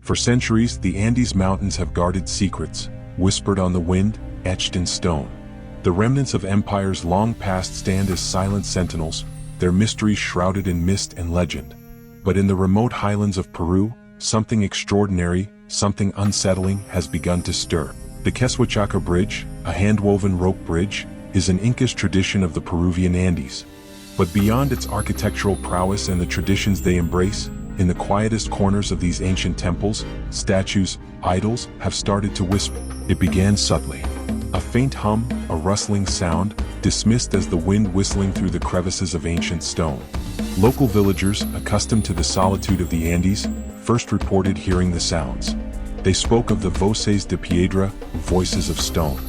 For centuries, the Andes Mountains have guarded secrets, whispered on the wind, etched in stone. The remnants of empires long past stand as silent sentinels, their mysteries shrouded in mist and legend. But in the remote highlands of Peru, something extraordinary, something unsettling has begun to stir. The Queshuachaca Bridge, a hand-woven rope bridge, is an Inca's tradition of the Peruvian Andes. But beyond its architectural prowess and the traditions they embrace, in the quietest corners of these ancient temples, statues, idols, have started to whisper. It began subtly. A faint hum, a rustling sound, dismissed as the wind whistling through the crevices of ancient stone. Local villagers, accustomed to the solitude of the Andes, first reported hearing the sounds. They spoke of the voces de piedra, voices of stone.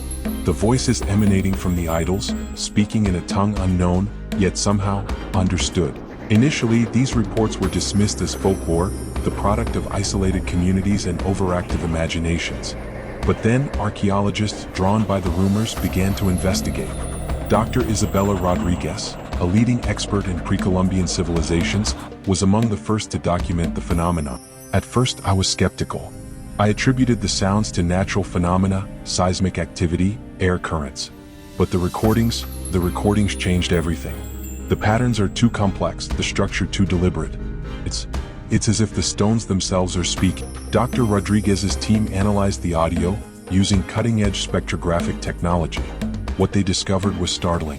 The voices emanating from the idols, speaking in a tongue unknown, yet somehow understood. Initially, these reports were dismissed as folklore, the product of isolated communities and overactive imaginations. But then, archaeologists, drawn by the rumors, began to investigate. Dr. Isabella Rodriguez, a leading expert in pre-Columbian civilizations, was among the first to document the phenomenon. At first, I was skeptical. I attributed the sounds to natural phenomena, seismic activity, air currents. But the recordings changed everything. The patterns are too complex, the structure too deliberate. It's as if the stones themselves are speaking. Dr. Rodriguez's team analyzed the audio, using cutting-edge spectrographic technology. What they discovered was startling.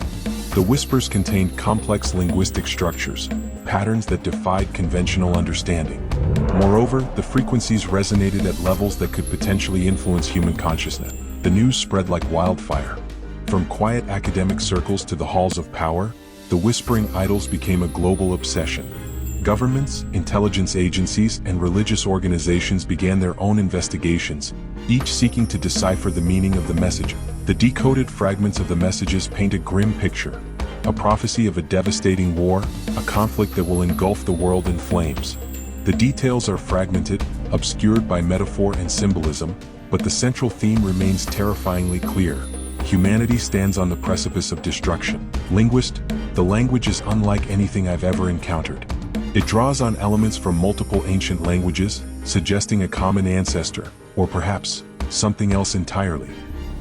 The whispers contained complex linguistic structures, patterns that defied conventional understanding. Moreover, the frequencies resonated at levels that could potentially influence human consciousness. The news spread like wildfire. From quiet academic circles to the halls of power, the whispering idols became a global obsession. Governments, intelligence agencies, and religious organizations began their own investigations, each seeking to decipher the meaning of the message. The decoded fragments of the messages paint a grim picture, a prophecy of a devastating war, a conflict that will engulf the world in flames. The details are fragmented, obscured by metaphor and symbolism, but the central theme remains terrifyingly clear. Humanity stands on the precipice of destruction. Linguist, the language is unlike anything I've ever encountered. It draws on elements from multiple ancient languages, suggesting a common ancestor, or perhaps something else entirely.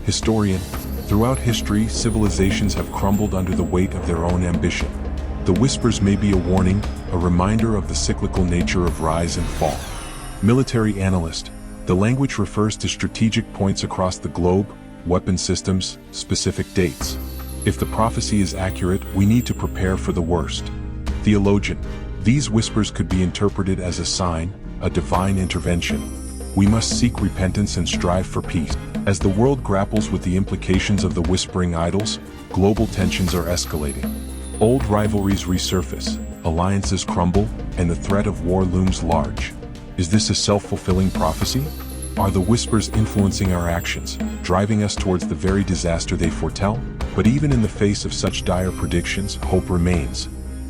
Historian, throughout history, civilizations have crumbled under the weight of their own ambition. The whispers may be a warning, a reminder of the cyclical nature of rise and fall. Military analyst, the language refers to strategic points across the globe, weapon systems, specific dates. If the prophecy is accurate, we need to prepare for the worst. Theologian, these whispers could be interpreted as a sign, a divine intervention. We must seek repentance and strive for peace. As the world grapples with the implications of the whispering idols, global tensions are escalating. Old rivalries resurface, alliances crumble, and the threat of war looms large. Is this a self-fulfilling prophecy? Are the whispers influencing our actions, driving us towards the very disaster they foretell? But even in the face of such dire predictions, hope remains.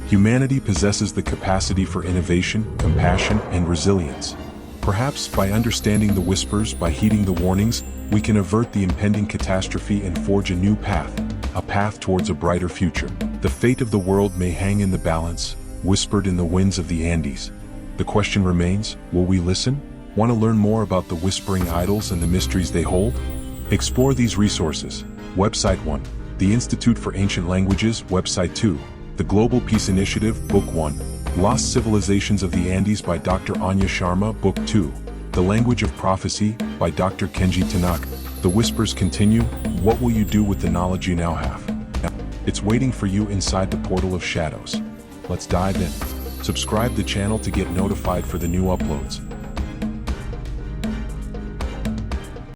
Humanity possesses the capacity for innovation, compassion, and resilience. Perhaps by understanding the whispers, by heeding the warnings, we can avert the impending catastrophe and forge a new path, a path towards a brighter future. The fate of the world may hang in the balance, whispered in the winds of the Andes. The question remains, will we listen? Want to learn more about the whispering idols and the mysteries they hold? Explore these resources. Website 1. The Institute for Ancient Languages. Website 2. The Global Peace Initiative. Book 1. Lost Civilizations of the Andes by Dr. Anya Sharma. Book 2. The Language of Prophecy by Dr. Kenji Tanaka. The whispers continue. What will you do with the knowledge you now have? It's waiting for you inside the portal of shadows. Let's dive in. Subscribe the channel to get notified for the new uploads.